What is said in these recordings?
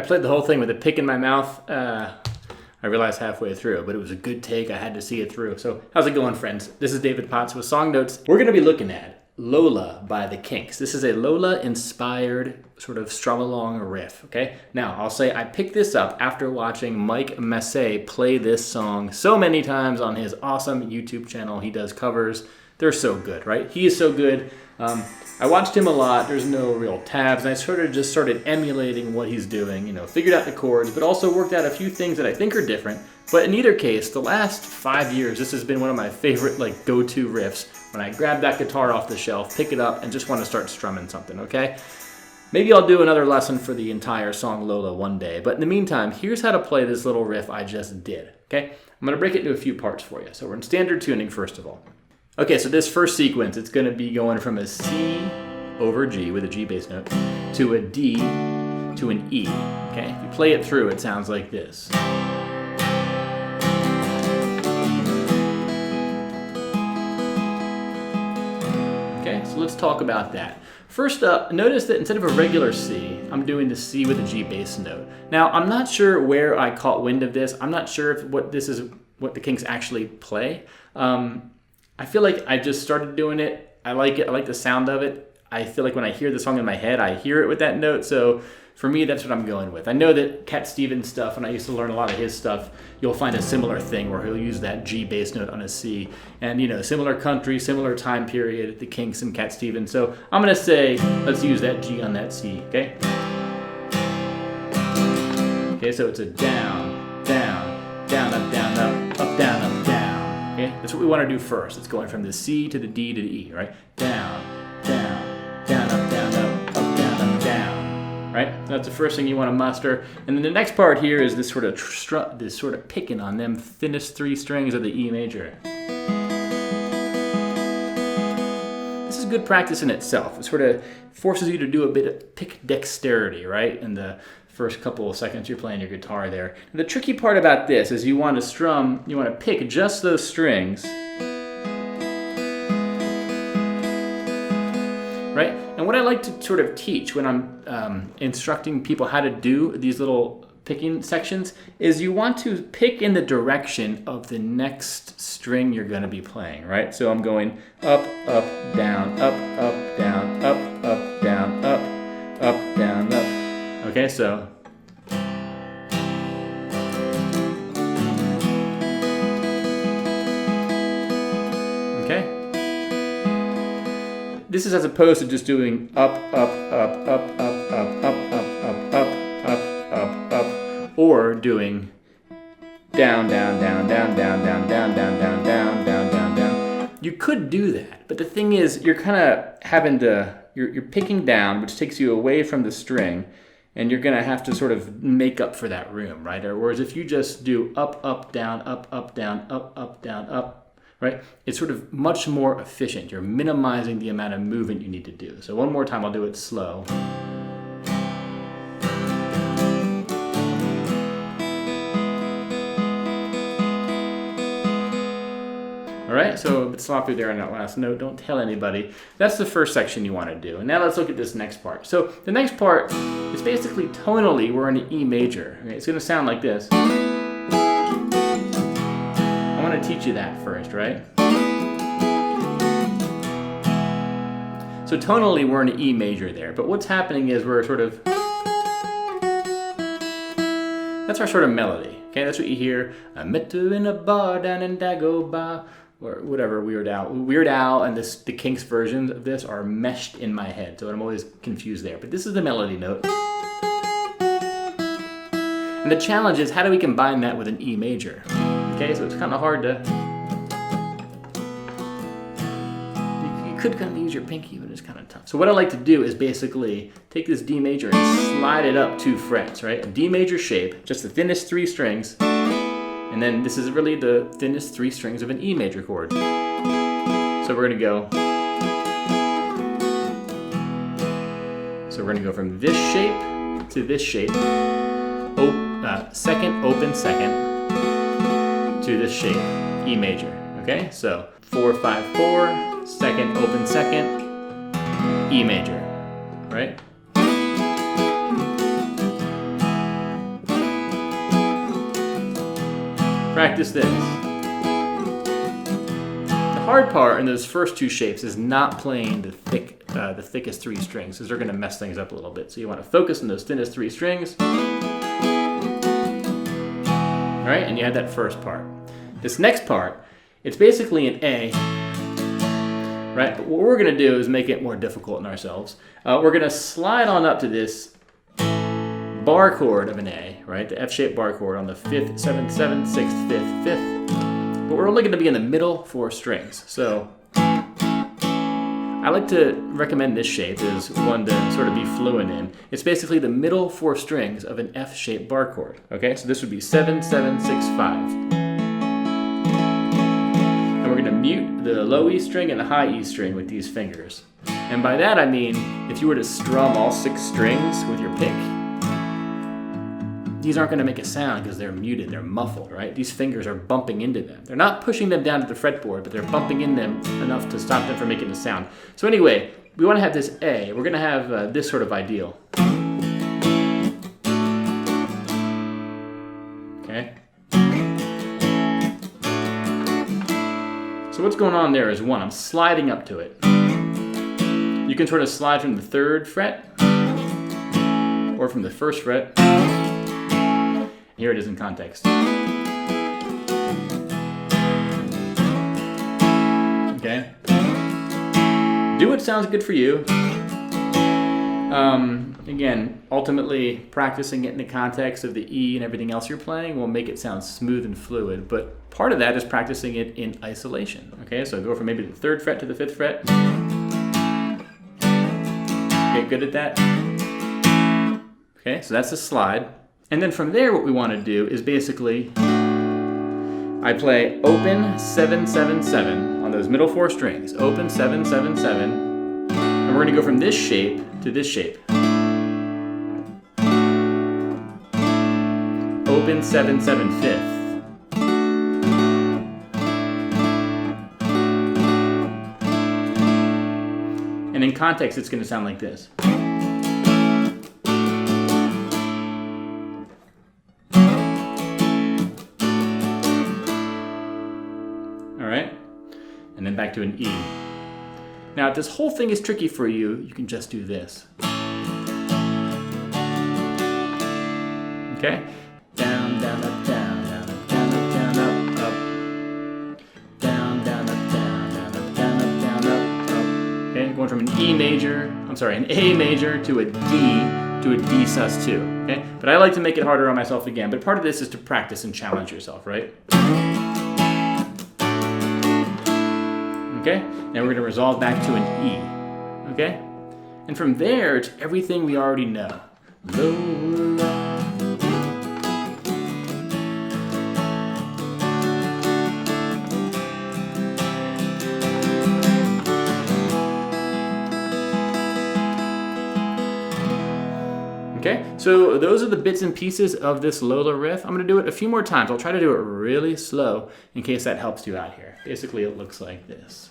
played the whole thing with a pick in my mouth. I realized halfway through, but it was a good take. I had to see it through. So how's it going, friends? This is David Potts with Song Notes. We're going to be looking at Lola by the Kinks. This is a Lola-inspired sort of strum-along riff, okay? Now, I'll say I picked this up after watching Mike Massey play this song so many times on his awesome YouTube channel. He does covers. They're so good, right? He is so good. I watched him a lot. There's no real tabs. And I sort of just started emulating what he's doing, you know, figured out the chords, but also worked out a few things that I think are different. But in either case, the last 5 years, this has been one of my favorite like go-to riffs when I grab that guitar off the shelf, pick it up, and just want to start strumming something, okay? Maybe I'll do another lesson for the entire song Lola one day. But in the meantime, here's how to play this little riff I just did, okay? I'm going to break it into a few parts for you. So we're in standard tuning, first of all. Okay, so this first sequence, it's going to be going from a C over G with a G bass note to a D to an E, okay? If you play it through, it sounds like this. Okay, so let's talk about that. First up, notice that instead of a regular C, I'm doing the C with a G bass note. Now, I'm not sure where I caught wind of this. I'm not sure if what the Kinks actually play. I feel like I just started doing it. I like it. I like the sound of it. I feel like when I hear the song in my head, I hear it with that note. So for me, that's what I'm going with. I know that Cat Stevens stuff, and I used to learn a lot of his stuff, you'll find a similar thing where he'll use that G bass note on a C. And, you know, similar country, similar time period, the Kinks and Cat Stevens. So I'm going to say, let's use that G on that C, okay? Okay, so it's a down, down, down, up, down, up, up, down, up, down. Okay, that's what we want to do first. It's going from the C to the D to the E, right? Down, down, down, up, down, up, down, up, down. Right? So that's the first thing you want to muster. And then the next part here is this sort of picking on them thinnest 3 strings of the E major. This is good practice in itself. It sort of forces you to do a bit of pick dexterity, right? In the first couple of seconds you're playing your guitar there. And the tricky part about this is you want to pick just those strings, right? And what I like to sort of teach when I'm instructing people how to do these little picking sections is you want to pick in the direction of the next string you're going to be playing, right? So I'm going up, up, down, up, up, down, up, up, down, up, down, up. Okay, so okay. This is as opposed to just doing up, up, up, up, up, up, up, up, up, up, up, up, or doing down, down, down, down, down, down, down, down, down, down, down, down, down. You could do that, but the thing is, you're kind of having to, you're picking down, which takes you away from the string, and you're going to have to sort of make up for that room, right? Or whereas if you just do up, up, down, up, down, up, down, up, right? It's sort of much more efficient. You're minimizing the amount of movement you need to do. So one more time, I'll do it slow. All right, so a bit sloppy there on that last note. Don't tell anybody. That's the first section you want to do. And now let's look at this next part. So the next part is basically tonally, we're in an E major. Okay, it's going to sound like this. I want to teach you that first, right? So tonally, we're in an E major there. But what's happening is we're sort of... That's our sort of melody. Okay, that's what you hear. I met her in a bar down in Dagobah. Or whatever, Weird Al and the Kinks versions of this are meshed in my head, so I'm always confused there. But this is the melody note. And the challenge is, how do we combine that with an E major? Okay, so it's kind of hard to... You could kind of use your pinky, but it's kind of tough. So what I like to do is basically take this D major and slide it up 2 frets, right? A D major shape, just the thinnest 3 strings. And then this is really the thinnest 3 strings of an E major chord. So we're going to go. So we're going to go from this shape to this shape. Second, open second to this shape, E major. Okay, so 4, 5, 4, second, open second, E major, right? Practice this. The hard part in those first two shapes is not playing the thickest three strings, because they're going to mess things up a little bit. So you want to focus on those thinnest three strings. All right, and you had that first part. This next part, it's basically an A, right? But what we're going to do is make it more difficult on ourselves. We're going to slide on up to this bar chord of an A, right? The F-shaped bar chord on the 5th, 7th, 7th, 6th, 5th, 5th. But we're only going to be in the middle four strings. So I like to recommend this shape as one to sort of be fluent in. It's basically the middle four strings of an F-shaped bar chord. Okay, so this would be 7, 7, 6, 5. And we're going to mute the low E string and the high E string with these fingers. And by that I mean, if you were to strum all 6 strings with your pick, these aren't going to make a sound because they're muted, they're muffled, right? These fingers are bumping into them. They're not pushing them down to the fretboard, but they're bumping in them enough to stop them from making a sound. So anyway, we want to have this A. We're going to have this sort of ideal. Okay? So what's going on there is, one, I'm sliding up to it. You can sort of slide from the 3rd fret or from the 1st fret. Here it is in context. Okay? Do what sounds good for you. Again, ultimately, practicing it in the context of the E and everything else you're playing will make it sound smooth and fluid, but part of that is practicing it in isolation. Okay, so go from maybe the 3rd fret to the 5th fret. Get good at that. Okay, so that's a slide. And then from there, what we want to do is basically, I play open 7, 7, 7 on those middle four strings. Open 7, 7, 7. And we're going to go from this shape to this shape. Open 7, 7, 5th. And in context, it's going to sound like this. And then back to an E. Now, if this whole thing is tricky for you, you can just do this. Okay? Down, down, up, down, down, up, down, up, down, up, up. Down, down, up, down, down, up, down, up, down, up, up. Okay? Going from an A major to a D to a D sus2. Okay? But I like to make it harder on myself again. But part of this is to practice and challenge yourself, right? Okay, and we're going to resolve back to an E, okay? And from there, it's everything we already know. Lola. Okay, so those are the bits and pieces of this Lola riff. I'm going to do it a few more times. I'll try to do it really slow in case that helps you out here. Basically, it looks like this.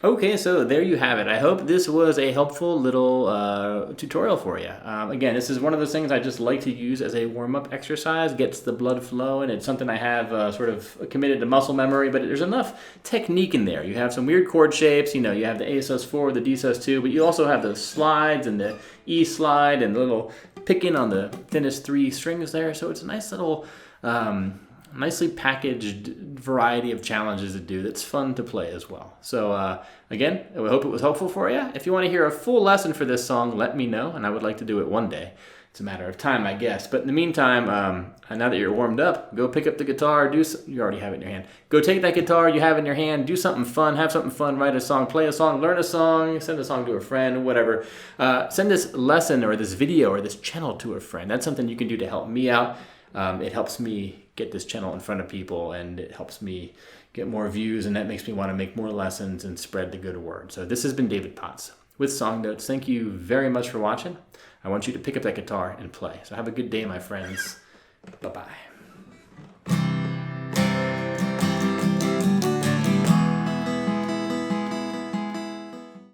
Okay, so there you have it. I hope this was a helpful little tutorial for you. Again, this is one of those things I just like to use as a warm-up exercise, gets the blood flowing. It's something I have sort of committed to muscle memory, but there's enough technique in there. You have some weird chord shapes, you know, you have the A sus4, the D sus2, but you also have the slides and the E slide and the little picking on the thinnest 3 strings there. So it's a nice little nicely packaged variety of challenges to do that's fun to play as well. So again, I hope it was helpful for you. If you want to hear a full lesson for this song, let me know, and I would like to do it one day. it's a matter of time, I guess. But in the meantime, now that you're warmed up, go pick up the guitar. You already have it in your hand. Go take that guitar you have in your hand. Do something fun. Have something fun. Write a song. Play a song. Learn a song. Send a song to a friend. Whatever. Send this lesson or this video or this channel to a friend. That's something you can do to help me out. It helps me get this channel in front of people, and it helps me get more views, and that makes me want to make more lessons and spread the good word. So this has been David Potts with Song Notes. Thank you very much for watching. I want you to pick up that guitar and play. So have a good day, my friends. Bye-bye.